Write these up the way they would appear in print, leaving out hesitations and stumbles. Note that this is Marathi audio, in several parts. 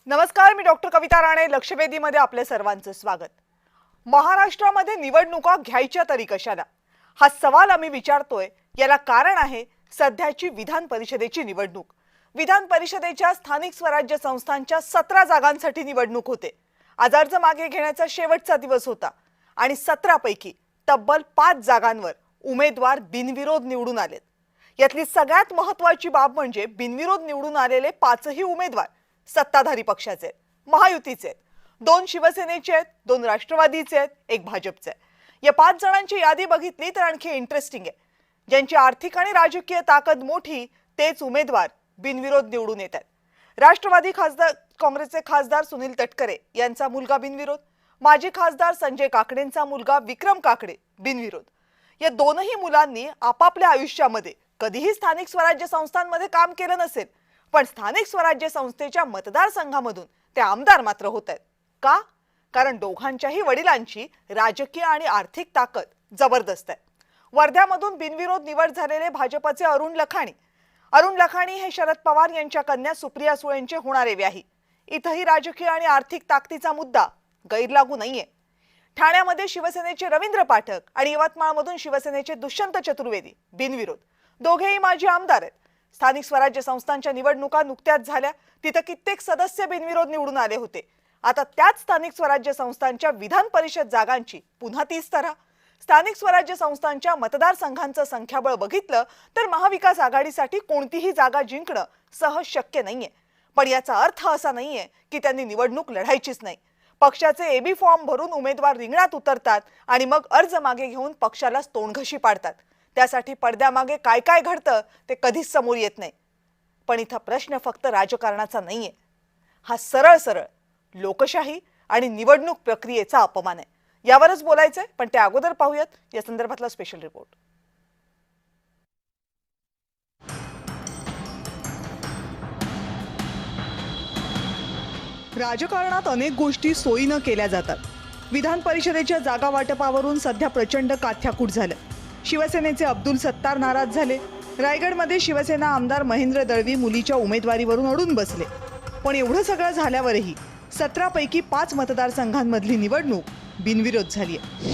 नमस्कार, मी डॉक्टर कविता राणे. लक्षवेधीमध्ये आपले सर्वांचं स्वागत. महाराष्ट्रामध्ये निवडणुका घ्यायच्या तरी कशाला, हा सवाल आम्ही विचारतोय. याला कारण आहे सध्याची विधान परिषदेची निवडणूक. विधान परिषदेच्या स्थानिक स्वराज्य संस्थांच्या 17 जागांसाठी निवडणूक होते. आज अर्ज मागे घेण्याचा शेवटचा दिवस होता आणि 17 पैकी तब्बल 5 जागांवर उमेदवार बिनविरोध निवडून आलेत. यातली सगळ्यात महत्त्वाची बाब म्हणजे बिनविरोध निवडून आलेले 5ही उमेदवार सत्ताधारी पक्षाचे आहेत, महायुतीचे आहेत. 2 शिवसेनेचे आहेत, 2 राष्ट्रवादीचे आहेत, 1 भाजपचे आहे. या 5 जणांची यादी बघितली तर आणखी इंटरेस्टिंग आहे. ज्यांची आर्थिक आणि राजकीय ताकद मोठी तेच उमेदवार बिनविरोध निवडून येतात. राष्ट्रवादी काँग्रेसचे खासदार सुनील तटकरे यांचा मुलगा बिनविरोध, माजी खासदार संजय काकडेंचा मुलगा विक्रम काकडे बिनविरोध. या दोनही मुलांनी आपापल्या आयुष्यामध्ये कधीही स्थानिक स्वराज्य संस्थांमध्ये काम केलं नसेल, पण स्थानिक स्वराज्य संस्थेच्या मतदारसंघामधून ते आमदार मात्र होत आहेत. का? कारण दोघांच्याही वडिलांची राजकीय आणि आर्थिक ताकद जबरदस्त आहे. वर्ध्यामधून बिनविरोध निवड झालेले भाजपचे अरुण लखानी हे शरद पवार यांच्या कन्या सुप्रिया सुळेंचे होणारे व्याही. इथंही राजकीय आणि आर्थिक ताकदीचा मुद्दा गैरलागू नाहीये. ठाण्यामध्ये शिवसेनेचे रवींद्र पाठक आणि यवतमाळमधून शिवसेनेचे दुष्यंत चतुर्वेदी बिनविरोध. दोघेही माजी आमदार आहेत. स्थानिक स्वराज्य संस्थांच्या निवडणुका नुकत्याच झाल्या, तिथे कित्येक सदस्य बिनविरोध निवडून आले होते. आता त्याच स्थानिक स्वराज्य संस्थांच्या विधान परिषद जागांची पुन्हा 30 तऱ्हा. स्थानिक स्वराज्य संस्थांच्या मतदारसंघांचं संख्याबळ बघितलं तर महाविकास आघाडीसाठी कोणतीही जागा जिंकणं सहज शक्य नाहीये. पण याचा अर्थ असा नाहीये की त्यांनी निवडणूक लढायचीच नाही. पक्षाचे एबी फॉर्म भरून उमेदवार रिंगणात उतरतात आणि मग अर्ज मागे घेऊन पक्षाला तोंडघशी पाडतात. त्यासाठी पडद्यामागे काय काय घडतं ते कधीच समोर येत नाही. पण इथं प्रश्न फक्त राजकारणाचा नाहीये. हा सरळ लोकशाही आणि निवडणूक प्रक्रियेचा अपमान आहे. यावरच बोलायचंय, पण त्या अगोदर पाहूयात या संदर्भातला स्पेशल रिपोर्ट. राजकारणात अनेक गोष्टी सोयीनं केल्या जातात. विधान परिषदेच्या जागा वाटपावरून सध्या प्रचंड काथ्याकूट झालं. शिवसेनेचे अब्दुल सत्तार नाराज झाले. रायगडमध्ये शिवसेना आमदार महेंद्र दळवी मुलीच्या उमेदवारीवरून अडून बसले. पण एवढं सगळं झाल्यावरही 17 पैकी 5 मतदारसंघांमधली निवडणूक बिनविरोध झाली आहे.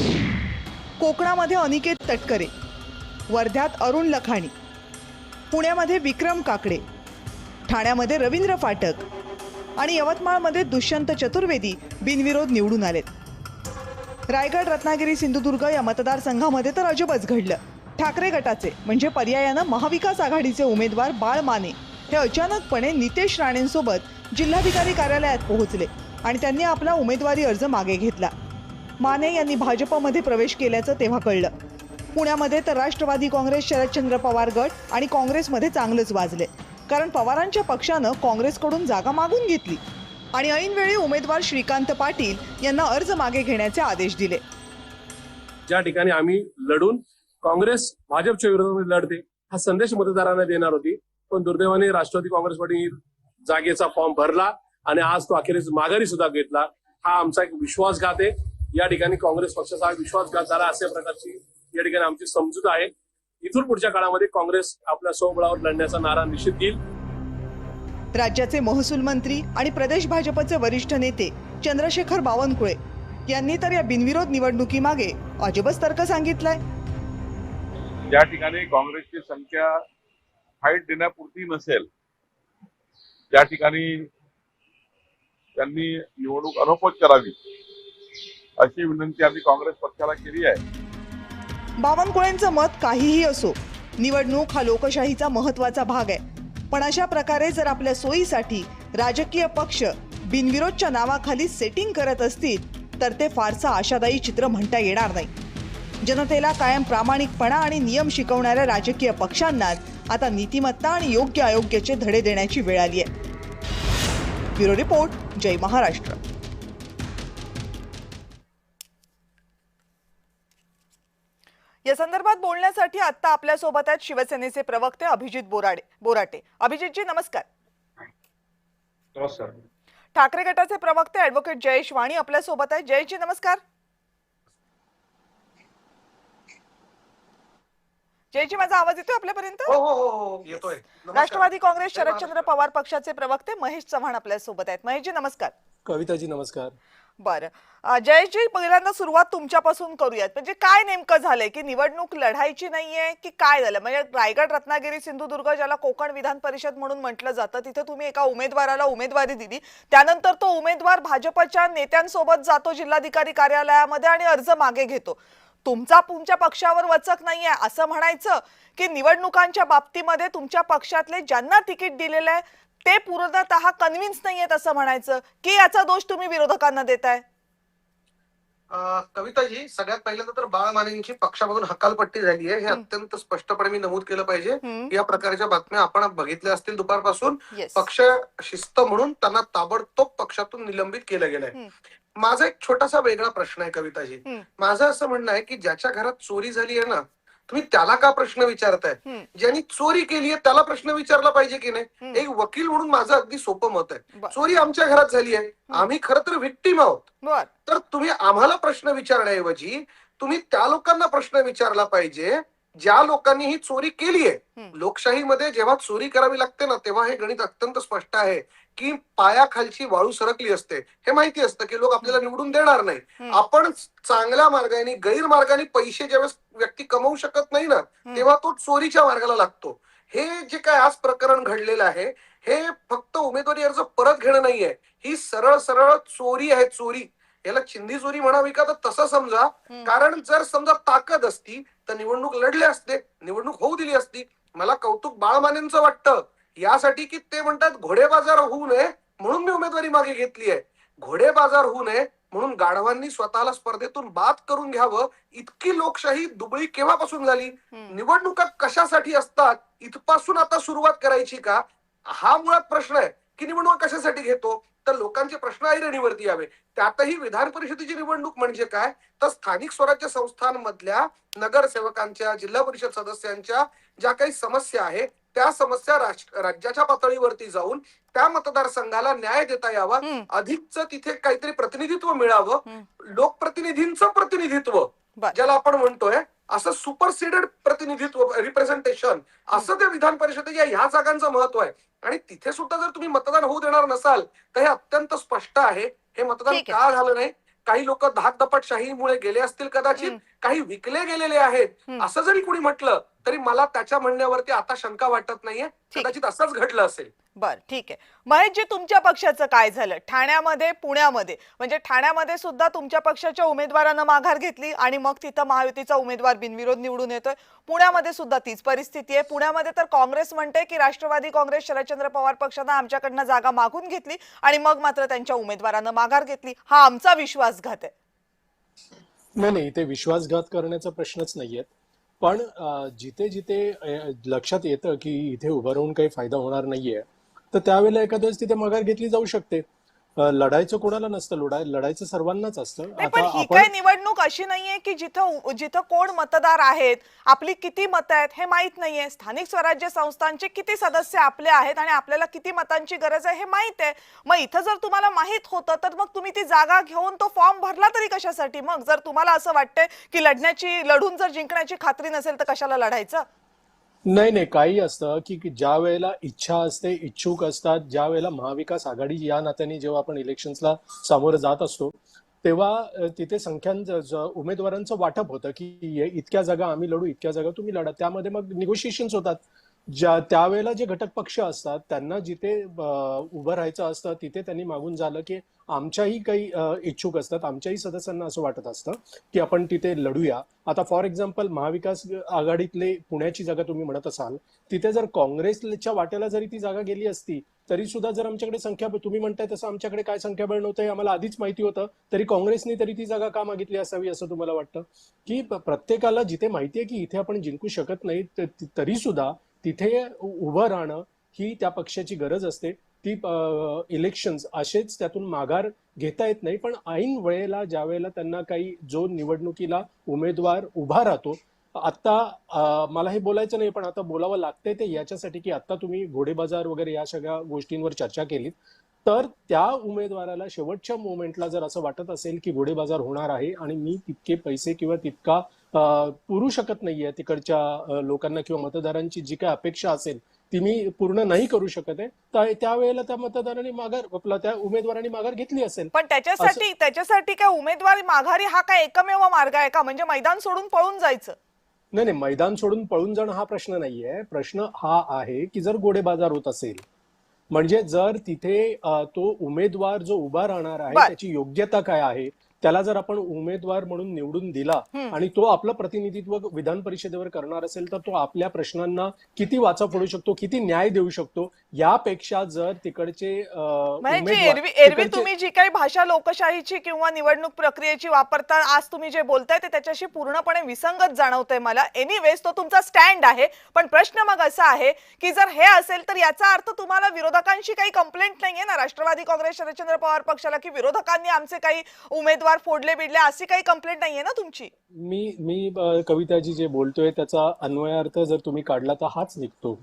कोकणामध्ये अनिकेत तटकरे, वर्ध्यात अरुण लखानी, पुण्यामध्ये विक्रम काकडे, ठाण्यामध्ये रवींद्र फाटक आणि यवतमाळमध्ये दुष्यंत चतुर्वेदी बिनविरोध निवडून आलेत. रायगड, रत्नागिरी, सिंधुदुर्ग या मतदारसंघामध्ये तर अजबच घडलं. ठाकरे गटाचे म्हणजे पर्यायानं महाविकास आघाडीचे उमेदवार बाळ माने हे अचानकपणे नितेश राणेंसोबत जिल्हाधिकारी कार्यालयात पोहोचले आणि त्यांनी आपला उमेदवारी अर्ज मागे घेतला. माने यांनी भाजपमध्ये प्रवेश केल्याचं तेव्हा कळलं. पुण्यामध्ये तर राष्ट्रवादी काँग्रेस, शरदचंद्र पवार गट आणि काँग्रेसमध्ये चांगलंच वाजले, कारण पवारांच्या पक्षानं काँग्रेसकडून जागा मागून घेतली आणि ऐनवेळी उमेदवार श्रीकांत पाटील यांना अर्ज मागे घेण्याचे आदेश दिले. ज्या ठिकाणी आम्ही लढून काँग्रेस भाजपच्या विरोधामध्ये लढते हा संदेश मतदारांना देणार होती, पण दुर्दैवाने राष्ट्रवादी काँग्रेस पार्टी जागेचा फॉर्म भरला आणि आज तो अखेरीस माघारी सुद्धा घेतला. हा आमचा एक विश्वासघात आहे. या ठिकाणी काँग्रेस पक्षाचा विश्वासघात झाला अशा प्रकारची या ठिकाणी आमची समजूत आहे. इथून पुढच्या काळामध्ये काँग्रेस आपल्या स्वबळावर लढण्याचा नारा निश्चित घेईल. राज्याचे महसूल मंत्री आणि प्रदेश भाजपचे वरिष्ठ नेते चंद्रशेखर बावनकुळे यांनी तर या बिनविरोध निवडणुकीमागे अजबच तर्क सांगितलाय. ज्या ठिकाणी काँग्रेसची संख्या फाईट देण्यापुरती नसेल, त्या ठिकाणी त्यांनी निवडणूक अनौपच करावी अशी विनंती आम्ही काँग्रेस पक्षाला केली आहे. बावनकुळेंचं मत काहीही असो, निवडणूक हा लोकशाहीचा महत्त्वाचा भाग आहे. पण अशा प्रकारे जर आपल्या सोयीसाठी राजकीय पक्ष बिनविरोधच्या नावाखाली सेटिंग करत असतील तर ते फारसं आशादायी चित्र म्हणता येणार नाही. जनतेला कायम प्रामाणिकपणा आणि नियम शिकवणाऱ्या राजकीय पक्षांना आता नीतिमत्ता आणि योग्य अयोग्याचे धडे देण्याची वेळ आली आहे. ब्युरो रिपोर्ट, जय महाराष्ट्र. या संदर्भात बोलण्यासाठी आता आपल्या सोबत आहेत शिवसेनेचे प्रवक्ते अभिजित बोराटे. अभिजितजी नमस्कार. नमस्कार. ठाकरे गटाचे प्रवक्ते ॲडव्होकेट जयेश वाणी आपल्या सोबत आहेत. जयेशजी नमस्कार. जयजी, माझा आवाज येतोय आपल्यापर्यंत? हो हो हो हो येतोय. नमस्कार. राष्ट्रवादी काँग्रेस जय शरदचंद्र महाराष्ट्र. पवार पक्षाचे प्रवक्ते महेश चव्हाण आपल्या सोबत आहेत. महेशजी नमस्कार. कविताजी नमस्कार. बरं, जयजी, पहिल्यांदा सुरुवात तुमच्यापासून करूयात. म्हणजे काय नेमकं झालंय की निवडणूक लढायची नाहीये की काय झालं? म्हणजे रायगड, रत्नागिरी, सिंधुदुर्ग, ज्याला कोकण विधान परिषद म्हणून म्हटलं जातं, तिथे तुम्ही एका उमेदवाराला उमेदवारी दिली. त्यानंतर तो उमेदवार भाजपच्या नेत्यांसोबत जातो जिल्हाधिकारी कार्यालयामध्ये आणि अर्ज मागे घेतो. तुमच्या पक्षावर वचक नाहीये असं म्हणायचं की निवडणुकांच्या बाबतीमध्ये तुमच्या पक्षातले ज्यांना तिकीट दिलेलं आहे ते पूर्णतः कन्व्हिन्स नाहीयेत असं म्हणायचं, की याचा दोष तुम्ही विरोधकांना देताय? कविताजी, सगळ्यात पहिल्यांदा तर बाळ मानेंची पक्षामधून हकालपट्टी झाली आहे हे अत्यंत स्पष्टपणे मी नमूद केलं पाहिजे. या प्रकारच्या बातम्या आपण बघितल्या असतील दुपारपासून. येस. पक्ष शिस्त म्हणून त्यांना ताबडतोब पक्षातून निलंबित केलं गेलंय. माझा एक छोटासा वेगळा प्रश्न आहे कविताजी. माझं असं म्हणणं आहे की ज्याच्या घरात चोरी झाली आहे ना, तुम्ही त्याला का प्रश्न विचारताय? ज्यांनी चोरी केली आहे त्याला प्रश्न विचारला पाहिजे की नाही? एक वकील म्हणून माझं अगदी सोपं मत आहे. बर. चोरी आमच्या घरात झाली आहे, आम्ही खरं तर व्हिक्टीम आहोत. बर. तर तुम्ही आम्हाला प्रश्न विचारण्याऐवजी तुम्ही त्या लोकांना प्रश्न विचारला पाहिजे ज्या लोकांनी ही चोरी केली आहे. लोकशाहीमध्ये जेव्हा चोरी करावी लागते ना, तेव्हा हे गणित अत्यंत स्पष्ट आहे की पायाखालची वाळू सरकली असते. हे माहिती असतं की लोक आपल्याला निवडून देणार नाही. आपण चांगल्या मार्गाने, गैरमार्गाने पैसे ज्यावेळेस व्यक्ती कमवू शकत नाही ना, तेव्हा तो चोरीच्या मार्गाला लागतो. हे जे काय आज प्रकरण घडलेलं आहे, हे फक्त उमेदवारी अर्ज परत घेणं नाहीये, ही सरळ सरळ चोरी आहे. चोरी, याला चिंधी चोरी म्हणावी का तर तसं समजा. कारण जर समजा ताकद असती तर निवडणूक लढले असते, निवडणूक होऊ दिली असती. मला कौतुक बाळ मानेंचं वाटतं यासाठी की ते म्हणतात घोडेबाजार होऊ नये म्हणून मी उमेदवारी मागे घेतली आहे. घोडेबाजार होऊ नये म्हणून गाढवांनी स्वतःला स्पर्धेतून बाद करून घ्यावं, इतकी लोकशाही दुबळी केव्हापासून झाली? निवडणुका कशासाठी असतात इथपासून आता सुरुवात करायची का? हा मुळात प्रश्न आहे की निवडणूक कशासाठी घेतो. तर लोकांचे प्रश्न ऐरणीवरती यावे. त्यातही विधान परिषदेची निवडणूक म्हणजे काय, तर स्थानिक स्वराज्य संस्थांमधल्या नगरसेवकांच्या, जिल्हा परिषद सदस्यांच्या ज्या काही समस्या आहे त्या समस्या राज्याच्या पातळीवरती जाऊन त्या मतदारसंघाला न्याय देता यावा, अधिकचं तिथे काहीतरी प्रतिनिधित्व मिळावं, लोकप्रतिनिधींचं प्रतिनिधित्व ज्याला आपण म्हणतोय, असं सुपरसिडेड प्रतिनिधित्व, रिप्रेझेंटेशन, असं त्या विधान परिषदेच्या ह्या जागांचं महत्व आहे. आणि तिथे सुद्धा जर तुम्ही मतदान होऊ देणार नसाल तर हे अत्यंत स्पष्ट आहे. हे मतदान का झालं नाही? काही लोक धाकदपटशाहीमुळे गेले असतील कदाचित, काही विकले गेलेले आहेत असं जरी कोणी म्हटलं तरी मला त्याच्या म्हणण्यावरती आता शंका वाटत नाहीये. कदाचित असंच घडलं असेल. बर, ठीक आहे. महेशजी, तुमच्या पक्षाचं काय झालं ठाण्यामध्ये, पुण्यामध्ये? म्हणजे ठाण्यामध्ये सुद्धा तुमच्या पक्षाच्या उमेदवारानं माघार घेतली आणि मग तिथं महायुतीचा उमेदवार बिनविरोध निवडून येतोय. पुण्यामध्ये सुद्धा तीच परिस्थिती आहे. पुण्यामध्ये तर काँग्रेस म्हणते की राष्ट्रवादी काँग्रेस, शरदचंद्र पवार पक्षानं आमच्याकडनं जागा मागून घेतली आणि मग मात्र त्यांच्या उमेदवारानं माघार घेतली. हा आमचा विश्वासघात आहे. नाही, ते विश्वासघात करण्याचा प्रश्नच नाहीये. पण जिथे जिथे लक्षात येतं की इथे उभं राहून काही फायदा होणार नाहीये, तर त्यावेळेला एखाद्या वेळेस तिथे माघार घेतली जाऊ शकते. लढायचं कोणाला नसतं, लढायचं सर्वांनाच असतं. पण ही काय निवडणूक अशी नाहीये की जिथं कोण मतदार आहेत, आपली किती मतं आहेत हे माहित नाहीये. स्थानिक स्वराज्य संस्थांचे किती सदस्य आपले आहेत आणि आपल्याला किती मतांची गरज आहे हे माहित आहे. मग इथं जर तुम्हाला माहित होतं तर मग तुम्ही ती जागा घेऊन तो फॉर्म भरला तरी कशासाठी? मग जर तुम्हाला असं वाटतंय की लढून जर जिंकण्याची खात्री नसेल तर कशाला लढायचं? नाही, काही असतं की ज्या वेळेला इच्छा असते, इच्छुक असतात, ज्या वेळेला महाविकास आघाडी या नात्याने जेव्हा आपण इलेक्शन्सला सामोरं जात असतो तेव्हा तिथे उमेदवारांचं वाटप होतं की इतक्या जागा आम्ही लढू, इतक्या जागा तुम्ही लढा. त्यामध्ये मग निगोशिएशन्स होतात. त्यावेळेला जे घटक पक्ष असतात त्यांना जिथे उभं राहायचं असतं तिथे त्यांनी मागून झालं की आमच्याही काही इच्छुक असतात, आमच्याही सदस्यांना असं वाटत असतं की आपण तिथे लढूया. आता फॉर एक्झाम्पल महाविकास आघाडीतले पुण्याची जागा तुम्ही म्हणत असाल, तिथे जर काँग्रेसच्या वाट्याला जरी ती जागा गेली असती तरी सुद्धा जर आमच्याकडे संख्याबळ, तुम्ही म्हणताय तसं आमच्याकडे काय संख्याबळ नव्हतं हे आम्हाला आधीच माहिती होतं, तरी काँग्रेसने तरी ती जागा का मागितली असावी असं तुम्हाला वाटतं? की प्रत्येकाला जिथे माहिती आहे की इथे आपण जिंकू शकत नाही तरी सुद्धा तिथे उभं राहणं ही त्या पक्षाची गरज असते. ती इलेक्शन्स असेच त्यातून माघार घेता येत नाही. पण ऐन वेळेला ज्या वेळेला त्यांना काही जो निवडणुकीला उमेदवार उभा राहतो, आता मला हे बोलायचं नाही पण आता बोलावं लागतंय ते याच्यासाठी की आता तुम्ही घोडेबाजार वगैरे या सगळ्या गोष्टींवर चर्चा केलीत, तर त्या उमेदवाराला शेवटच्या मोमेंटला जर असं वाटत असेल की घोडेबाजार होणार आहे आणि मी तितके पैसे किंवा तितका पुरू शकत नाहीये तिकडच्या लोकांना किंवा मतदारांची जी काही अपेक्षा असेल ती मी पूर्ण नाही करू शकत आहे, तर त्यावेळेला त्या मतदारांनी त्या उमेदवारांनी माघार घेतली असेल. पण त्याच्यासाठी काय उमेदवारी माघारी हा काय एकमेव मार्ग आहे का? म्हणजे मैदान सोडून पळून जायचं? नाही नाही, मैदान सोडून पळून जाणं हा प्रश्न नाहीये. प्रश्न हा आहे की जर गोडेबाजार होत असेल, म्हणजे जर तिथे तो उमेदवार जो उभा राहणार आहे बर. त्याची योग्यता काय आहे, त्याला जर आपण उमेदवार म्हणून निवडून दिला आणि तो आपलं प्रतिनिधित्व विधान परिषदेवर करणार असेल, तर तो आपल्या प्रश्नांना किती वाचा फोडू शकतो, किती न्याय देऊ शकतो, यापेक्षा जर तिकडचे म्हणजे उमेदवार एरवी तुम्ही जी काही भाषा लोकशाहीची किंवा निवडणूक प्रक्रियेची वापरता, आज तुम्ही जे बोलताय ते त्याच्याशी पूर्णपणे विसंगत जाणवतंय मला. एनिवेज तो तुमचा स्टँड आहे, पण प्रश्न मग असा आहे की जर हे असेल तर याचा अर्थ तुम्हाला विरोधकांशी काही कंप्लेंट नाहीये ना, राष्ट्रवादी काँग्रेस शरदचंद्र पवार पक्षाला, की विरोधकांनी आमचे काही उमेदवार फोडले बिडले, अशी काही कंप्लेंट नाहीये ना तुमची? मी कविताजी जे बोलतोय त्याचा अन्वयार्थ जर तुम्ही काढला तर हाच निघतो.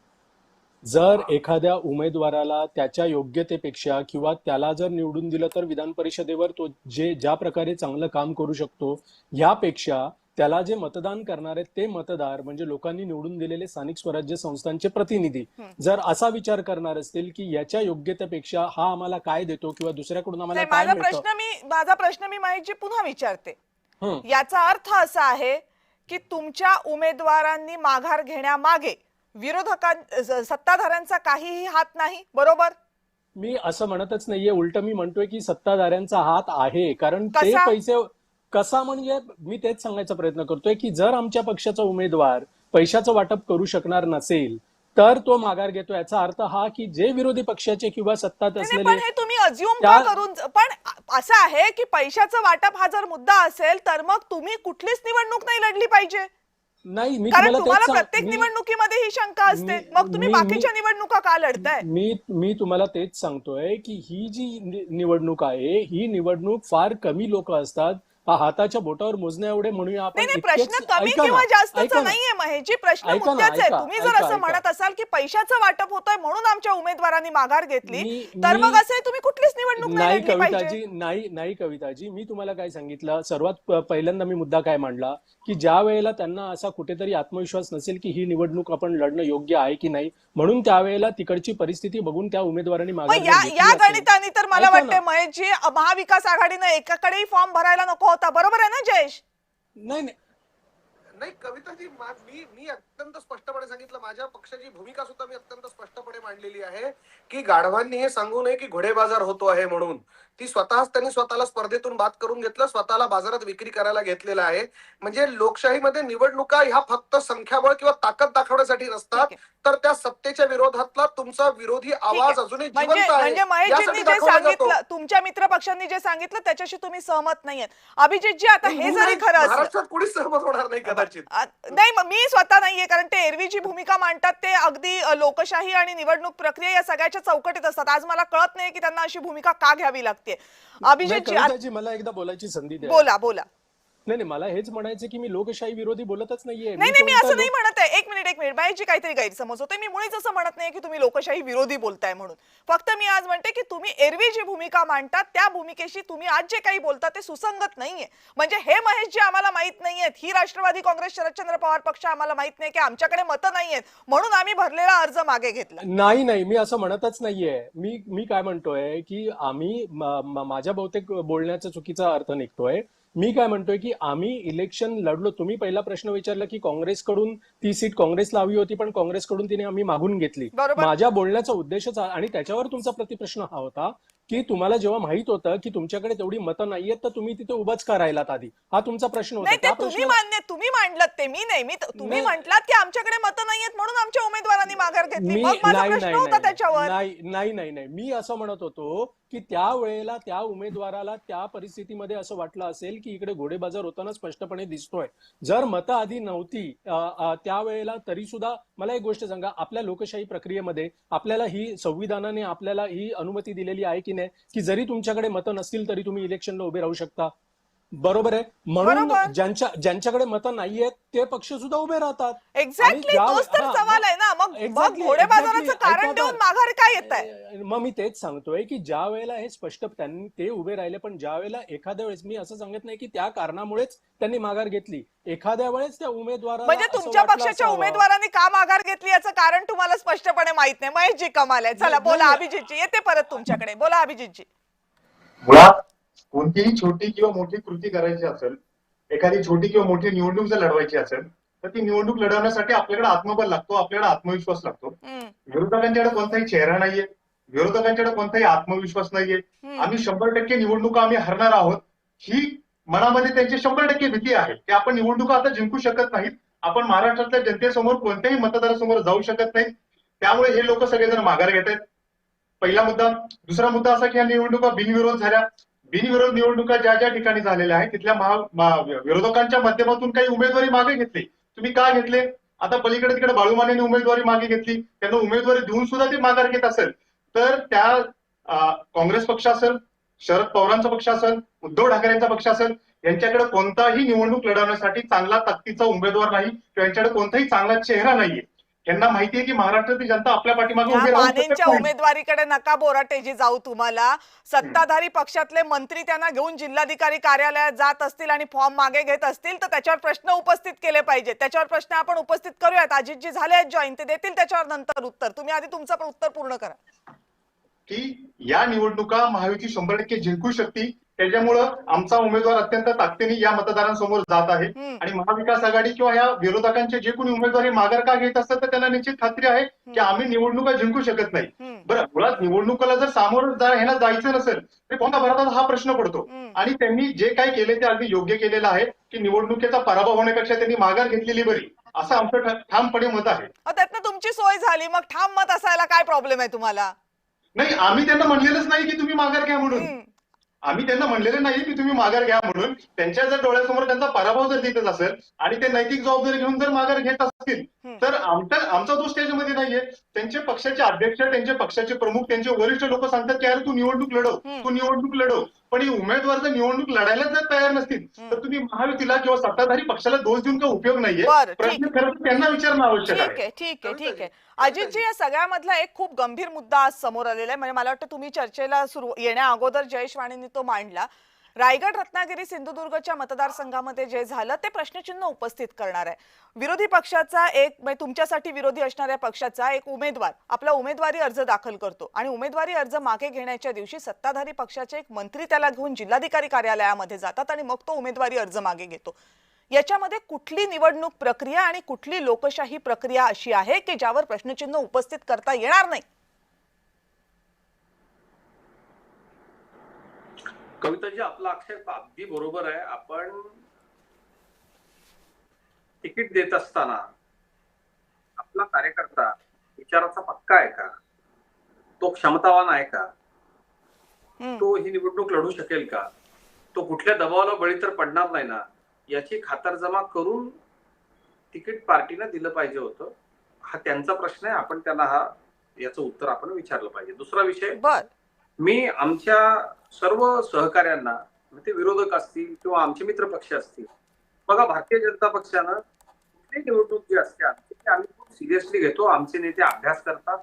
जर एखाद्या उमेदवाराला त्याच्या योग्यतेपेक्षा किंवा त्याला जर निवडून दिलं तर विधान परिषदेवर तो ज्या प्रकारे चांगलं काम करू शकतो, यापेक्षा त्याला जे मतदान करणार आहेत ते मतदार म्हणजे लोकांनी निवडून दिलेले स्थानिक स्वराज्य संस्थांचे प्रतिनिधी जर असा विचार करणार असतील की याच्या योग्यतेपेक्षा हा आम्हाला काय देतो किंवा दुसऱ्याकडून आम्हाला काय मिळतं. माझा प्रश्न मी महेशजी पुन्हा विचारते. हं. याचा अर्थ असा आहे की तुमच्या उमेदवारांनी माघार घेण्यामागे सत्ताधाऱ्यांचा काहीही हात नाही, बरोबर? मी असं म्हणतच नाहीये, उलट मी म्हणतोय की सत्ताधाऱ्यांचा हात आहे. कारण ते कसा? पैसे कसा म्हणजे मी तेच सांगायचा प्रयत्न करतोय की जर आमच्या पक्षाचा उमेदवार पैशाचं वाटप करू शकणार नसेल तर तो माघार घेतो, याचा अर्थ हा की जे विरोधी पक्षाचे किंवा सत्तात असलेले पण हे तुम्ही अज्युम का करून, पण असं आहे की पैशाचं वाटप हा जर मुद्दा असेल तर मग तुम्ही कुठलीच निवडणूक नाही लढली पाहिजे, नाही. मी कारण तुम्हाला तेच प्रत्येक निवडणुकीमध्ये ही शंका असते. मग तुम्ही बाकीच्या निवडणुका का लढताय? मी तुम्हाला तेच सांगतोय की ही जी निवडणूक आहे ही निवडणूक फार कमी लोक असतात, हाताच्या बोटावर मोजण्या एवढे म्हणूया आपण. नाही, प्रश्न कमी किंवा जास्तचा नाहीये महेशजी, प्रश्न मुद्द्याचा आहे. तुम्ही जर असं म्हणत असाल की पैशाचं वाटप होतंय म्हणून आमच्या उमेदवारांनी माघार घेतली, तर मग असे तुम्ही कुठलीच निवडणूक नाही लढली पाहिजे. नाही कविताजी, मी तुम्हाला काय सांगितलं, सर्वात पहिल्यांदा मी मुद्दा काय मांडला की ज्या वेळेला त्यांना असा कुठेतरी आत्मविश्वास नसेल की ही निवडणूक आपण लढणं योग्य आहे की नाही, म्हणून त्यावेळेला तिकडची परिस्थिती बघून त्या उमेदवारांनी माघार घेतली. या गणिताने तर मला वाटतंय महेशजी, महाविकास आघाडीनं एकाकडेही फॉर्म भरायला नको होता, बरोबर आहे ना जयेश? नाही नाही कविताजी, मी अत्यंत स्पष्टपणे सांगितलं, माझ्या पक्षाची भूमिका सुद्धा मी अत्यंत स्पष्टपणे मांडलेली आहे की गाढवांनी हे सांगू नये की घोडेबाजार होतो आहे म्हणून. ती त्यांनी स्वतःला स्पर्धेतून बाद करून घेतलं, स्वतःला बाजारात विक्री करायला घेतलेला आहे. म्हणजे लोकशाहीमध्ये निवडणुका ह्या फक्त संख्याबळ किंवा ताकद दाखवण्यासाठी नसतात, तर त्या सत्तेच्या विरोधातला तुमचा विरोधी आवाज अजूनही जिवंत आहे म्हणजे महेशजींनी यासाठी जे दाखवला जातो. सांगितलं, तुमच्या मित्र पक्षांनी जे सांगितलं त्याच्याशी तुम्ही सहमत नाहीयेत. अभिजितजी, आता हे जरी खरं असलं, महाराष्ट्रात कोणीच सहमत होणार नाही कदाचित. नाही, मी स्वतः नाहीये, कारण ते एरवी जी भूमिका मांडतात ते अगदी लोकशाही आणि निवडणूक प्रक्रिया या सगळ्याच्या चौकटीत असतात. आज मला कळत नाही की त्यांना अशी भूमिका का घ्यावी लागते. कविताजी, मला एकदा बोलायची संधी द्या. बोला. नाही, मला हेच म्हणायचं की मी लोकशाही विरोधी बोलतच नाहीये. नाही, मी असं नाही म्हणत आहे. एक मिनिट बाईची काहीतरी गैरसमज होते. मी मुळीच असं म्हणत नाही की तुम्ही लोकशाही विरोधी बोलताय म्हणून. फक्त मी आज म्हणते की तुम्ही एरवी जी भूमिका मांडतात त्या भूमिकेशी तुम्ही आज जे काही बोलता ते सुसंगत नाहीये. म्हणजे हे महेशजी आम्हाला माहित नाहीयेत, ही राष्ट्रवादी काँग्रेस शरदचंद्र पवार पक्ष आम्हाला माहित नाही की आमच्याकडे मतं नाहीयेत म्हणून आम्ही भरलेला अर्ज मागे घेतला. नाही, मी असं म्हणतच नाहीये. मी काय म्हणतोय की आम्ही माझ्या बहुतेक बोलण्याचा चुकीचा अर्थ निघतोय. मी काय म्हणतोय की आम्ही इलेक्शन लढलो. तुम्ही पहिला प्रश्न विचारला की काँग्रेसकडून ती सीट काँग्रेसला हवी होती पण काँग्रेसकडून तिने आम्ही मागून घेतली. माझ्या बोलण्याचा उद्देशच, आणि त्याच्यावर तुमचा प्रतिप्रश्न हा होता की तुम्हाला जेव्हा माहित होतं की तुमच्याकडे तेवढी मतं नाहीयेत तर तुम्ही तिथे उभाच का राहिलात आधी, हा तुमचा प्रश्न होता. तुम्ही मांडलात ते, मी नाही. तुम्ही म्हटलात की आमच्याकडे मतं नाहीयेत म्हणून आमच्या उमेदवारांनी माघार घेतली. मग माझा प्रश्न होता त्याच्यावर. नाही, मी असं म्हणत होतो की त्यावेळेला त्या उमेदवाराला त्या परिस्थितीमध्ये असं वाटलं असेल की इकडे घोडेबाजार होताना स्पष्टपणे दिसतोय. जर मतं आधी नव्हती त्यावेळेला तरी सुद्धा मला एक गोष्ट सांगा, आपल्या लोकशाही प्रक्रियेमध्ये आपल्याला ही संविधानाने आपल्याला ही अनुमती दिलेली आहे की नाही की जरी तुमच्याकडे मतं नसतील तरी तुम्ही इलेक्शनला उभे राहू शकता? बरोबर आहे. म्हणून बरोबर. ज्यांच्याकडे मतं नाहीयेत ते पक्ष सुद्धा उभे राहतात. एक्झॅक्टली, तोच तर सवाल आहे ना. मग एक्झॅक्टली घोडे बाजाराचं एक्झॅक्टली कारण ऐका देऊन तर माघार काय येत आहे? मग मी तेच सांगतोय की ज्या वेळेला हे स्पष्ट त्यांनी ते उभे राहिले, पण ज्या वेळेला एखाद्या वेळेस मी असं सांगत नाही की त्या कारणामुळेच त्यांनी माघार घेतली, एखाद्या वेळेस त्या उमेदवाराला म्हणजे असं तुमच्या वाटलं पक्षाच्या असावं. उमेदवारांनी का माघार घेतली याचं कारण तुम्हाला स्पष्टपणे माहित नाही. महेशजी कमाल आहे. चला नाही, बोला नाही. अभिजितजी, येते परत तुमच्याकडे. बोला अभिजितजी. मुळात कोणतीही छोटी किंवा मोठी कृती करायची असेल, एखादी छोटी किंवा मोठी निवडणूक जर लढवायची असेल, तर ती निवडणूक लढवण्यासाठी आपल्याकडे आत्मबल लागतो, आपल्याकडे आत्मविश्वास लागतो. हम्म, विरोधकांच्याकडे कोणताही चेहरा नाहीये, विरोधकांच्याकडे कोणताही आत्मविश्वास नाहीये. आम्ही 100% निवडणुका आम्ही हरणार आहोत, ही मनामध्ये त्यांची 100% भीती आहे की आपण निवडणुका आता जिंकू शकत नाहीत, आपण महाराष्ट्रातल्या जनतेसमोर कोणत्याही मतदारासमोर जाऊ शकत नाहीत. त्यामुळे हे लोक सगळेजण माघार घेत आहेत. पहिला मुद्दा. दुसरा मुद्दा असा की या निवडणुका बिनविरोध झाल्या. बिनविरोध निवडणुका ज्या ज्या ठिकाणी झालेल्या आहेत तिथल्या विरोधकांच्या माध्यमातून काही उमेदवारी मागे घेतली. तुम्ही का घेतले? आता पलीकडे तिकडे बाळूमानेंनी उमेदवारी मागे घेतली, त्यांना उमेदवारी देऊन सुद्धा ते माघार घेत असेल तर त्या काँग्रेस पक्ष असेल, शरद पवारांचा पक्ष असेल, उद्धव ठाकरेंचा पक्ष असेल, यांच्याकडे कोणताही निवडणूक लढवण्यासाठी चांगला ताकदीचा उमेदवार नाही किंवा यांच्याकडे कोणताही चांगला चेहरा नाहीये. यांना माहितीये की महाराष्ट्रातील जनता आपल्या पाठीमागे या उभी राहू मानेंच्या शकत नाही. उमेदवारीकडे नका बोराटेजी जाऊ. तुम्हाला सत्ताधारी पक्षातले मंत्री त्यांना घेऊन जिल्हाधिकारी कार्यालयात जात असतील आणि फॉर्म मागे घेत असतील तर त्याच्यावर प्रश्न उपस्थित केले पाहिजे. त्याच्यावर प्रश्न आपण उपस्थित करूयात. अजितजी झाले आहेत जॉईन, ते देतील त्याच्यावर नंतर उत्तर. तुम्ही आधी तुमचं पण उत्तर पूर्ण करा. की या निवडणुका महायुती 100% जिंकू शकते. त्याच्यामुळं आमचा उमेदवार अत्यंत ताकदीने या मतदारांसमोर जात आहे. आणि महाविकास आघाडी किंवा या विरोधकांचे जे कोणी उमेदवार हे माघार का घेत असतात तर त्यांना निश्चित खात्री आहे की आम्ही निवडणुका जिंकू शकत नाही. बरं, मुळात निवडणुकाला जर सामोरं ह्याला जायचं नसेल तर कोणत्या भारतात हा प्रश्न पडतो. आणि त्यांनी जे काही केले ते अगदी योग्य केलेलं आहे की निवडणुकीचा पराभव होण्यापेक्षा त्यांनी माघार घेतलेली बरी, असं आमचं ठामपणे मत आहे. त्यातनं तुमची सोय झाली, मग ठाम मत असायला काय प्रॉब्लेम आहे तुम्हाला? नाही, आम्ही त्यांना म्हणलेलंच नाही की तुम्ही माघार घ्या म्हणून. आम्ही त्यांना म्हणलेलं नाही की तुम्ही माघार घ्या म्हणून. त्यांच्या जर डोळ्यासमोर त्यांचा पराभव जर दिसत असेल आणि ते नैतिक जबाबदारी घेऊन जर माघार घेत असतील तर आमचा दोष त्याच्यामध्ये नाहीये. त्यांचे पक्षाचे अध्यक्ष, त्यांचे पक्षाचे प्रमुख, त्यांचे वरिष्ठ लोक सांगतात की अरे तू निवडणूक लढव, तू निवडणूक लढव. पण ही उमेदवार जर निवडणूक लढायला जर तयार नसतील तर तुम्ही महायुतीला किंवा सत्ताधारी पक्षाला दोष देऊन काही उपयोग नाहीये. प्रश्न खरं तर त्यांना विचारणं आवश्यक आहे. ठीक आहे. अजितजी, या सगळ्यामधला एक खूप गंभीर मुद्दा आज समोर आलेला आहे. म्हणजे मला वाटतं तुम्ही चर्चेला येण्या अगोदर जयेश वाणींनी तो मांडला. रायगड, रत्नागिरी, सिंधुदुर्गच्या मतदारसंघामध्ये जे झालं ते प्रश्नचिन्ह उपस्थित करणार आहे. विरोधी पक्षाचा एक, म्हणजे तुमच्यासाठी विरोधी असणाऱ्या पक्षाचा एक उमेदवार आपला उमेदवारी अर्ज दाखल करतो आणि उमेदवारी अर्ज मागे घेण्याच्या दिवशी सत्ताधारी पक्षाचे एक मंत्री त्याला घेऊन जिल्हाधिकारी कार्यालयामध्ये जातात आणि मग तो उमेदवारी अर्ज मागे घेतो. याच्यामध्ये कुठली निवडणूक प्रक्रिया आणि कुठली लोकशाही प्रक्रिया अशी आहे की ज्यावर प्रश्नचिन्ह उपस्थित करता येणार नाही? कविताजी, आपला आक्षेप अगदी बरोबर आहे. आपण तिकीट देत असताना आपला कार्यकर्ता विचाराचा पक्का आहे का, तो क्षमतावान आहे का, तो ही निवडणूक लढू शकेल का, तो कुठल्या दबावाला बळी तर पडणार नाही ना, याची खातरजमा करून तिकीट पार्टीनं दिलं पाहिजे होतं. हा त्यांचा प्रश्न आहे. आपण त्याला याचं उत्तर आपण विचारलं पाहिजे. दुसरा विषय, मी आमच्या सर्व सहकार्यांना, ते विरोधक असतील किंवा आमचे मित्र पक्ष असतील, बघा, भारतीय जनता पक्षानं कुठली निवडणूक जी असते आम्ही खूप सिरियसली घेतो. आमचे नेते अभ्यास करतात,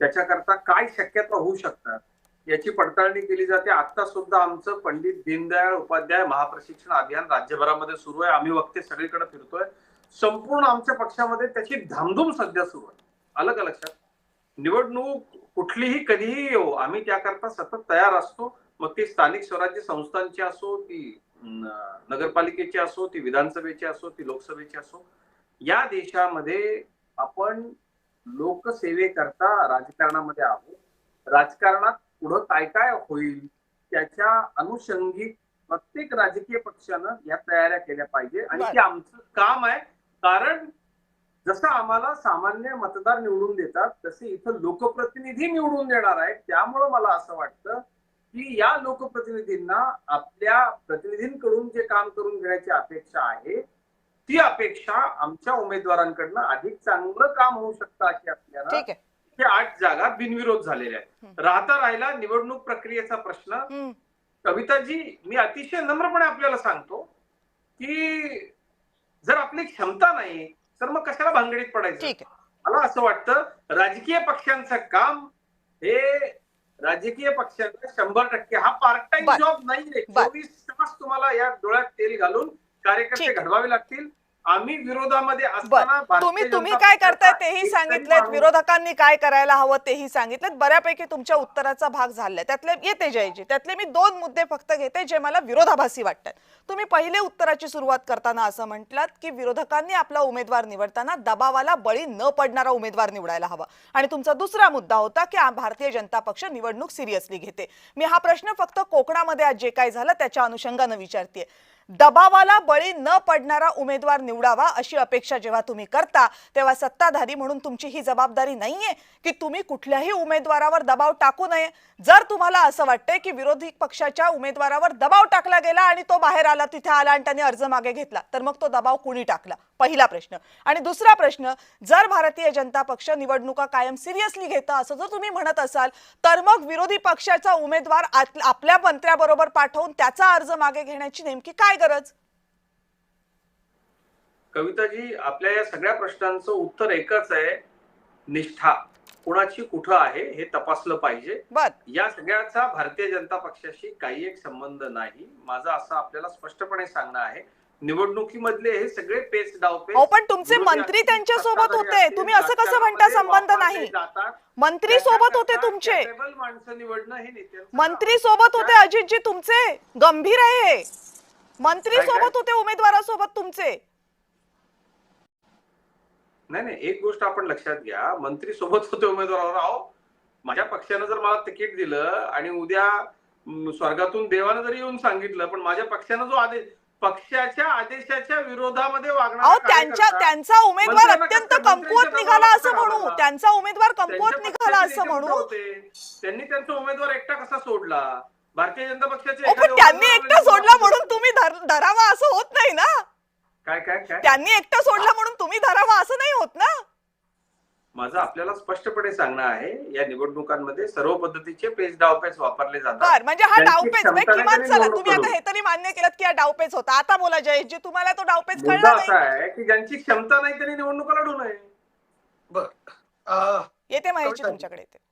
त्याच्याकरता काय शक्यता होऊ शकतात याची पडताळणी केली जाते. आता सुद्धा आमचं पंडित दीनदयाळ उपाध्याय महाप्रशिक्षण अभियान राज्यभरामध्ये सुरू आहे. आम्ही वक्ते सगळीकडे फिरतोय. संपूर्ण आमच्या पक्षामध्ये त्याची धामधूम सध्या सुरू आहे. आलं का लक्षात? निवडणूक कुठलीही कधीही येऊ, आम्ही त्याकरता सतत तयार असतो. मग ती स्थानिक स्वराज्य संस्थांची असो, ती नगरपालिकेची असो, ती विधानसभेची असो, ती लोकसभेची असो. या देशामध्ये आपण लोकसेवेकरता राजकारणामध्ये आहोत. राजकारणात पुढं काय काय होईल त्याच्या अनुषंगिक प्रत्येक राजकीय पक्षानं या तयाऱ्या केल्या पाहिजे आणि ते आमचं काम आहे. कारण जसं आम्हाला सामान्य मतदार निवडून देतात तसे इथं लोकप्रतिनिधी निवडून देणार आहेत. त्यामुळं मला असं वाटतं की या लोकप्रतिनिधींना आपल्या प्रतिनिधींकडून जे काम करून घेण्याची अपेक्षा आहे ती अपेक्षा आमच्या उमेदवारांकडनं अधिक चांगलं काम होऊ शकतं अशी असल्यानं हे 8 जागा बिनविरोध झालेल्या आहेत. राहिला निवडणूक प्रक्रियेचा प्रश्न, कविताजी, मी अतिशय नम्रपणे आपल्याला सांगतो की जर आपली क्षमता नाही तर मग कशाला भानगडीत पडायचं. ठीक आहे. मला असं वाटतं राजकीय पक्षांचं काम हे राजकीय पक्षांचा 100% हा पार्ट टाइम बर. जॉब नाहीये. बर. 24 तास तुम्हाला या डोळ्यात तेल घालून कार्यकर्ते ठीक आहे. घडवावे लागतील. आम्ही विरोधामध्ये बर, असताना तुम्ही भारतीय तुम्ही जनता काय करताय पक्षाचा तेही एक सांगितलेत, तरी विरोधकांनी काय करायला हवं तेही सांगितलेत. बऱ्यापैकी तुमच्या उत्तराचा भाग झालाय. त्यातले येते जयजी, त्यातले मी 2 मुद्दे फक्त घेते जे मला विरोधाभासी वाटतात. तुम्ही पहिले उत्तराची सुरुवात करताना असं म्हटलात की विरोधकांनी आपला उमेदवार निवडताना दबावाला बळी न पडणारा उमेदवार निवडायला हवा, आणि तुमचा दुसरा मुद्दा होता की भारतीय जनता पक्ष निवडणूक सिरियसली घेते. मी हा प्रश्न फक्त कोकणामध्ये आज जे काय झालं त्याच्या अनुषंगानं विचारतेय. दबावाला बळी न पडणारा उमेदवार निवडावा अशी अपेक्षा जेव्हा तुम्ही करता तेव्हा सत्ताधारी म्हणून तुमची ही जबाबदारी नाहीये की तुम्ही कुठल्याही उमेदवारावर दबाव टाकू नये. जर तुम्हाला असं वाटतंय की विरोधी पक्षाच्या उमेदवारावर दबाव टाकला गेला आणि तो बाहेर आला, तिथे आला आणि त्याने अर्ज मागे घेतला, तर मग तो दबाव कुणी टाकला? पहिला प्रश्न. आणि दुसरा प्रश्न, जर भारतीय जनता पक्ष निवडणुका कायम सिरियसली घेतं असं जर तुम्ही म्हणत असाल तर मग विरोधी पक्षाचा उमेदवार आपल्या मंत्र्याबरोबर पाठवून त्याचा अर्ज मागे घेण्याची नेमकी काय गरज? कविताजी, आपल्या या सगळ्या प्रश्नांचं उत्तर एकच आहे, निष्ठा. कुणाची कुठं आहे हे तपासलं पाहिजे. बर. या सगळ्याचा भारतीय जनता पक्षाशी काही एक संबंध नाही. माझं असं आपल्याला स्पष्टपणे सांगणं आहे, निवडणुकीमधले हे सगळे पेच डावपेच. हो, पण तुमचे मंत्री त्यांच्या सोबत होते, तुम्ही असं कसं म्हणता संबंध नाही? मंत्री सोबत होते तुमचे, माणसं निवडणं हे नेत्यांचं मंत्री सोबत होते अजितजी तुमचे. गंभीर आहे हे. मंत्री सोबत होते उमेदवारासोबत तुमचे. नाही, एक गोष्ट आपण लक्षात घ्या, मंत्री सोबत होते उमेदवारावर. अहो, माझ्या पक्षानं जर मला तिकीट दिलं आणि उद्या स्वर्गातून देवानं जरी येऊन सांगितलं, पण माझ्या पक्षानं जो आदेश, पक्षाच्या आदेशाच्या विरोधामध्ये वागणार, त्यांचा उमेदवार अत्यंत कमकुवत निघाला असं म्हणू, त्यांचा उमेदवार कमकुवत निघाला असं म्हणू. त्यांनी त्यांचा उमेदवार एकटा कसा सोडला? भारतीय जनता पक्षाचे त्यांनी एकटा सोडला म्हणून तुम्ही धरावा असं होत नाही ना. काय त्यांनी एकटा सोडला म्हणून तुम्ही धरावा असं नाही होत ना. माझं आपल्याला स्पष्टपणे सांगणं आहे, या निवडणुकांमध्ये सर्व पद्धतीचे पेच डावपेच वापरले जातात. बर, म्हणजे हा डावपेच किमान, चला तुम्ही आता हे तरी मान्य केलं की हा डावपेच होता. आता बोला जयेशजी, तुम्हाला तो डावपेच कळला नाही? असा आहे की ज्यांची क्षमता नाही त्यांनी निवडणुका लढू नये. बर. येते महेशजी तुमच्याकडे येते.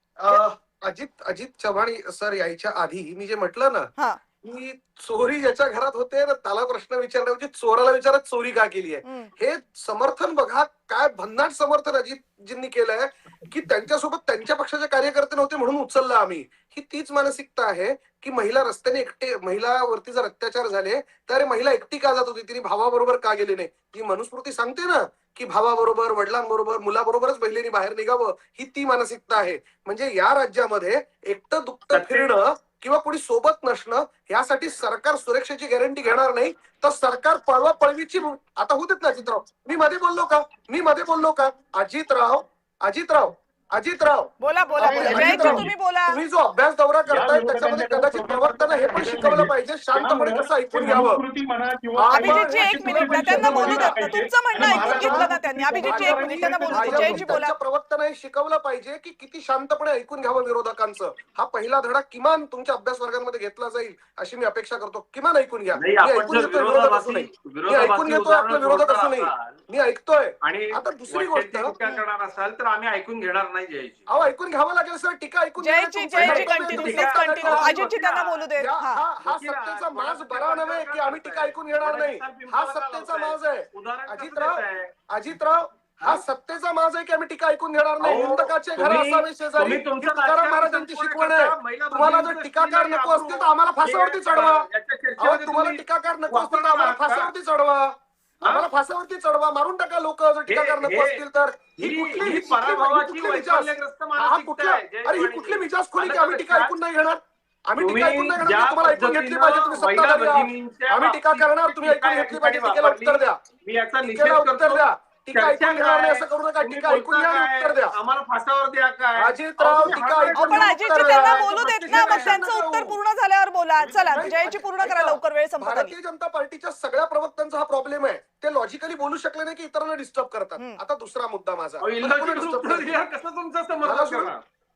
अजित चव्हाण सर यायच्या आधी मी जे म्हटलं ना हा, की चोरी ज्याच्या घरात होते ना त्याला प्रश्न विचारण्याऐवजी चोराला विचारत चोरी का केली आहे, हे समर्थन बघा काय भन्नाट समर्थन अजितजींनी केलंय की त्यांच्यासोबत त्यांच्या पक्षाचे कार्यकर्ते नव्हते म्हणून उचललं आम्ही. ही तीच मानसिकता आहे की महिला रस्त्याने एकटे, महिलावरती जर अत्याचार झाले तर महिला एकटी का जात होती, तिने भावाबरोबर का गेली नाही? ती मनुस्मृती सांगते ना की भावाबरोबर, वडिलांबरोबर, मुलाबरोबरच महिलेने बाहेर निघावं. ही ती मानसिकता आहे. म्हणजे या राज्यामध्ये एकटं दुखतं फिरणं किंवा कोणी सोबत नसणं यासाठी सरकार सुरक्षेची गॅरंटी घेणार नाही, तर सरकार पळवा पळवीची. आता होत ना अजितराव, मी मध्ये बोललो का? अजितराव बोला बोला बोला जयेशजी, तुम्ही बोला. तुम्ही जो अभ्यास दौरा करताय त्याच्यामध्ये कदाचित प्रवक्त्यांना हे पण शिकवलं पाहिजे संशांतपणे कसं ऐकून घ्यावं. अभिजितजी एक मिनिट ना, त्यांना बोलू देत ना. तुमचं म्हणणं ऐकून घेतलं ना त्यांनी. अभिजितजी एक मिनिट, त्यांना बोलू दे. जयेशजी बोला. प्रवक्त्यांना हे शिकवलं पाहिजे की किती शांतपणे ऐकून घ्यावं विरोधकांचं. हा पहिला धडा किमान तुमच्या अभ्यास वर्गांमध्ये घेतला जाईल अशी मी अपेक्षा करतो. किमान ऐकून घ्या. मी ऐकून घेतोय विरोधक असू नये, मी ऐकून घेतोय आपलं विरोधक असू नये, मी ऐकतोय. आणि आता दुसरी गोष्ट करणार असाल तर आम्ही ऐकून घेणार नाही जयजी. अहो ऐकून घ्यावं लागेल सर. टीका ऐकून जयेशजी कंटिन्यू अजितजी त्यांना बोलू दे. हा सत्तेचा माज बरा नव्हे की आम्ही टीका ऐकून घेणार नाही. हा सत्तेचा माज आहे अजितराव, हा सत्तेचा माज आहे की आम्ही टीका ऐकून घेणार नाही. निंदकाचे घर असावे शेजारी, तुकाराम महाराजांची शिकवण आहे. तुम्हाला जर टीकाकार नको असतील तर आम्हाला फासावरती चढवा. अहो तुम्हाला टीकाकार नको असतील तर आम्हाला फासावरती चढवा. मारून टाका लोक जर टीकाकार नको असतील तर. ही कुठली मिजाजखोरी की आम्ही टीका ऐकून नाही घेणार? आम्ही टीका ऐकून नाही घेणार, तुम्हाला ऐकून घेतली पाहिजे. तुम्ही सत्ताधारी आहात, आम्ही टीका करणार, तुम्ही ऐकून घेतली पाहिजे. टीकेला उत्तर द्या, टीकेला उत्तर द्या. टीका ऐकून घेणार नाही असं करू नका. टीका ऐकून घ्या, उत्तर द्या. आम्हाला फासावर द्या काय? अजितराव टीका ऐकून पण अजितजी त्यांना बोलू देत ना, मग त्यांचं उत्तर पूर्ण झाल्यावर बोला. चला जयेशजी पूर्ण करा लवकर, वेळ संपत आली. भारतीय जनता पार्टीच्या सगळ्या प्रवक्त्यांचा हा प्रॉब्लेम आहे. ते लॉजिकली बोलू शकले नाही की इतरांना डिस्टर्ब करतात. आता दुसरा मुद्दा माझा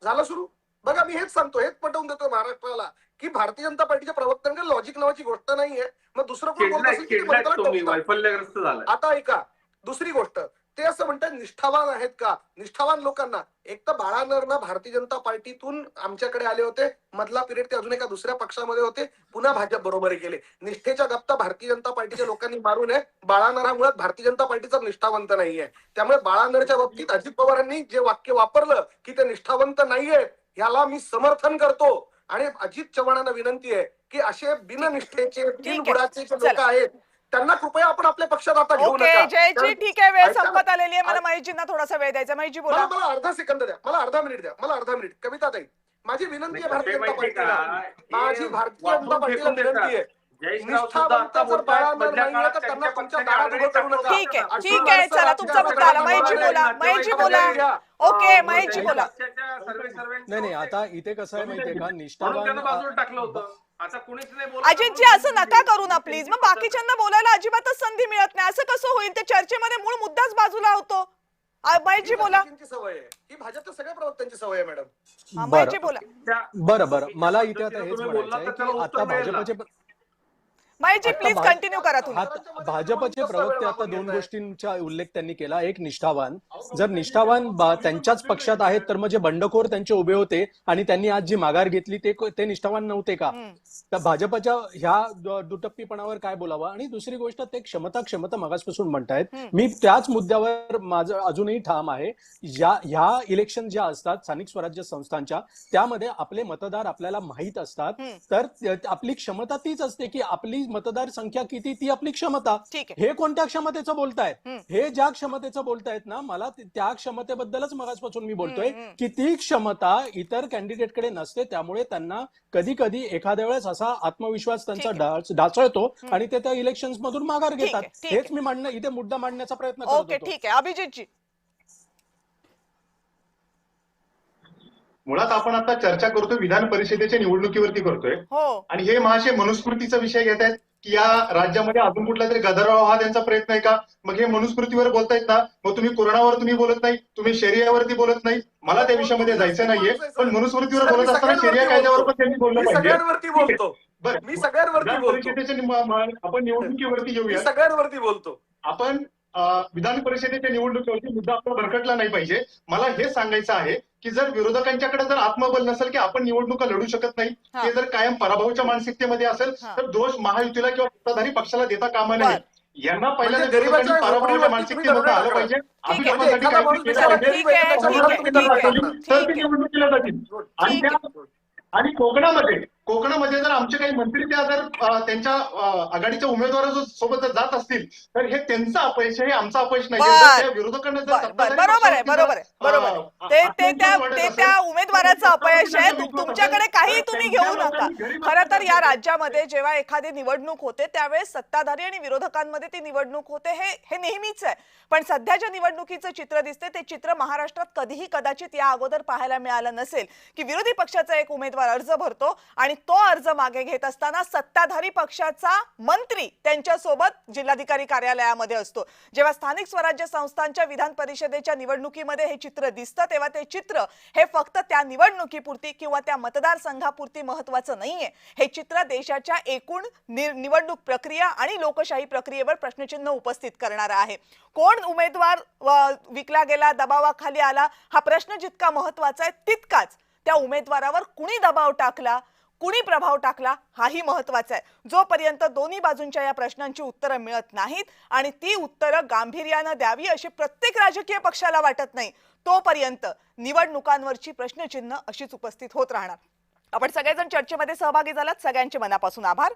झाला सुरू. बघा मी हेच सांगतो, हेच पटवून देतो महाराष्ट्राला की भारतीय जनता पार्टीच्या प्रवक्त्यांकडे लॉजिक नावाची गोष्ट नाहीये. मग दुसरं कोण बोलत असेल की ते चिडलाय मतदारात तुम्ही, टोकतात. वैफल्यग्रस्त झालाय. आता ऐका, दुसरी गोष्ट ते असं म्हणतात निष्ठावान आहेत का? निष्ठावान लोकांना एक तर बाळानरना भारतीय जनता पार्टीतून आमच्याकडे आले होते, मधला पिरियड ते अजून एका दुसऱ्या पक्षामध्ये होते, पुन्हा भाजप बरोबर गेले. निष्ठेच्या गप्पा भारतीय जनता पार्टीच्या लोकांनी मारू नये. बाळानर हा मुळात भारतीय जनता पार्टीचा निष्ठावंत नाहीये. त्यामुळे बाळानरच्या बाबतीत अजित पवारांनी जे वाक्य वापरलं की ते निष्ठावंत नाहीये, याला मी समर्थन करतो. आणि अजित चव्हाणांना विनंती आहे की असे बिननिष्ठेचे बिनबुडाचे जे लोक आहेत त्यांना कृपया आपण आपल्या पक्षात आता घेऊ ओके नका. जयजी, ठीक आहे, वेळ ऐका ना. संपत आलेली आहे. मला महेशजींना थोडासा वेळ द्यायचा. महेशजी बोला. मला अर्धा सेकंद द्या, मला अर्धा मिनिट द्या, मला अर्धा मिनिट. कविता ताई, माझी विनंती आहे भारतीय जनता पार्टीला, माझी भारतीय जनता पार्टीला विनंती आहे, निष्ठावंत जर बाळानर नाहीये तर त्यांना तुमच्या दारात उभं करू नका. ठीक आहे, ठीक आहे, चला तुमचा मुद्दा आला. महेशजी बोला, महेशजी बोला. ओके, महेशजी बोला. नाही, आता इथे कसं आहे माहितीये का, निष्ठावान बाजूला टाकलं होतं, आता कुणीच नाही बोलत. अजितजी असं नका करू ना प्लीज. मग बाकीच्यांना बोलायला अजिबातच संधी मिळत नाही. असं कसं होईल? ते चर्चेमध्ये मूळ मुद्दाच बाजूला होतो. महेशजी बोला. ही सवय आहे, ही भाजपच्या सगळ्या प्रवक्त्यांची सवय आहे मॅडम. महेशजी बोला. बरं मला इथे आता हेच म्हणायचं आहे की आता भाजपचे महेशजी प्लीज कंटिन्यू करा तुम्ही. भाजपचे प्रवक्ते आता दोन गोष्टींचा उल्लेख त्यांनी केला. एक निष्ठावान, जर निष्ठावान त्यांच्याच पक्षात आहेत तर मग जे बंडखोर त्यांचे उभे होते आणि त्यांनी आज जी माघार घेतली ते निष्ठावान नव्हते का? तर भाजपच्या ह्या दुटप्पीपणावर काय बोलावं? आणि दुसरी गोष्ट, ते क्षमता मागासपासून म्हणतायत. मी त्याच मुद्द्यावर माझं अजूनही ठाम आहे. ह्या इलेक्शन ज्या असतात स्थानिक स्वराज्य संस्थांच्या, त्यामध्ये आपले मतदार आपल्याला माहीत असतात. तर आपली क्षमता तीच असते की आपली मतदार संख्या किती, ती आपली क्षमता. हे कोणत्या क्षमतेचं बोलतायत? हे ज्या क्षमतेचं बोलतायत ना, मला त्या क्षमतेबद्दलच मगासपासून मी बोलतोय की ती क्षमता इतर कॅन्डिडेटकडे नसते. त्यामुळे त्यांना कधी कधी एखाद्या वेळेस असा आत्मविश्वास त्यांचा ढासळतो आणि ते त्या इलेक्शन मधून माघार घेतात. हेच मी मांडणं इथे मुद्दा मांडण्याचा प्रयत्न करतो. ओके, ठीक आहे. अभिजितजी. मुळात आपण आता चर्चा करतोय विधान परिषदेच्या निवडणुकीवरती करतोय. आणि हे महाशय मनुस्मृतीचा विषय घेत आहेत की या राज्यामध्ये अजून कुठला तरी गदारोळ हा त्यांचा प्रयत्न आहे का? मग हे मनुस्मृतीवर बोलतायत ना, मग तुम्ही कोरोनावर तुम्ही बोलत नाही, तुम्ही शरियावरती बोलत नाही. मला त्या विषयामध्ये जायचं नाहीये, पण मनुस्मृतीवर बोलत असताना शरिया कायद्यावर पण त्यांनी बोललं पाहिजे. सगळ्यांवरती बोलतो. बरं, मी सगळ्यांवरती बोलतो. आपण निवडणुकीवरती येऊया. सगळ्यांवरती बोलतो. आपण विधान परिषदेच्या निवडणुकीवरती मुद्दा आपला भरकटला नाही पाहिजे. मला हे सांगायचं आहे की जर विरोधकांच्याकडे जर आत्मबल नसेल की आपण निवडणुका लढू शकत नाही, ते जर कायम पराभवाच्या मानसिकतेमध्ये असेल तर दोष महायुतीला किंवा सत्ताधारी पक्षाला देता कामा नये. यांना पहिल्यांदा गरीबांच्या पराभवाच्या मानसिकतेमध्ये आलं पाहिजे. अभिजातासाठी काहीतरी केलं पाहिजे तर ते निवडणुकीला जातील. आणि कोकणामध्ये जर आमचे काही मंत्री त्या जर त्यांच्या आघाडीच्या उमेदवारा सोबत जात असतील तर हे त्यांचं अपयश आहे, आमचं अपयश नाही. विरोधकांना बरोबर ते त्या उमेदवाराचं अपयश आहे. तुमच्याकडे काही तुम्ही घेऊ नका. खरं तर या राज्यामध्ये जेव्हा एखादी निवडणूक होते त्यावेळेस सत्ताधारी आणि विरोधकांमध्ये ती निवडणूक होते, हे नेहमीच आहे. पण सध्याच्या निवडणुकीचं चित्र दिसते ते चित्र महाराष्ट्रात कधीही कदाचित या अगोदर पाहायला मिळालं नसेल की विरोधी पक्षाचा एक उमेदवार अर्ज भरतो आणि तो अर्ज मागे घेत असताना सत्ताधारी पक्षाचा मंत्री त्यांच्यासोबत जिल्हाधिकारी कार्यालयामध्ये असतो. जेव्हा स्थानिक स्वराज्य संस्थांच्या विधान परिषदेच्या निवडणुकीमध्ये हे चित्र दिसतं तेव्हा ते चित्र हे फक्त त्या निवडणुकीपुरती किंवा त्या मतदारसंघापुरती महत्वाचं नाहीये. हे चित्र देशाच्या एकूण निवडणूक प्रक्रिया आणि लोकशाही प्रक्रियेवर प्रश्नचिन्ह उपस्थित करणारा आहे. कोण उमेदवार विकला गेला, दबावाखाली आला, हा प्रश्न जितका महत्वाचा आहे तितकाच त्या उमेदवारावर कुणी दबाव टाकला, कुणी प्रभाव टाकला हाही महत्वाचा आहे. जोपर्यंत दोन्ही बाजूंच्या या प्रश्नांची उत्तरं मिळत नाहीत आणि ती उत्तरं गांभीर्यानं द्यावी अशी प्रत्येक राजकीय पक्षाला वाटत नाही, तोपर्यंत निवडणुकांवरची प्रश्नचिन्ह अशीच उपस्थित होत राहणार. आपण सगळेजण चर्चेमध्ये सहभागी झालात, सगळ्यांचे मनापासून आभार.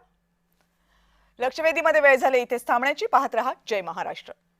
लक्षवेधीमध्ये वेळ झाले इथेच थांबण्याची. पाहत रहा जय महाराष्ट्र.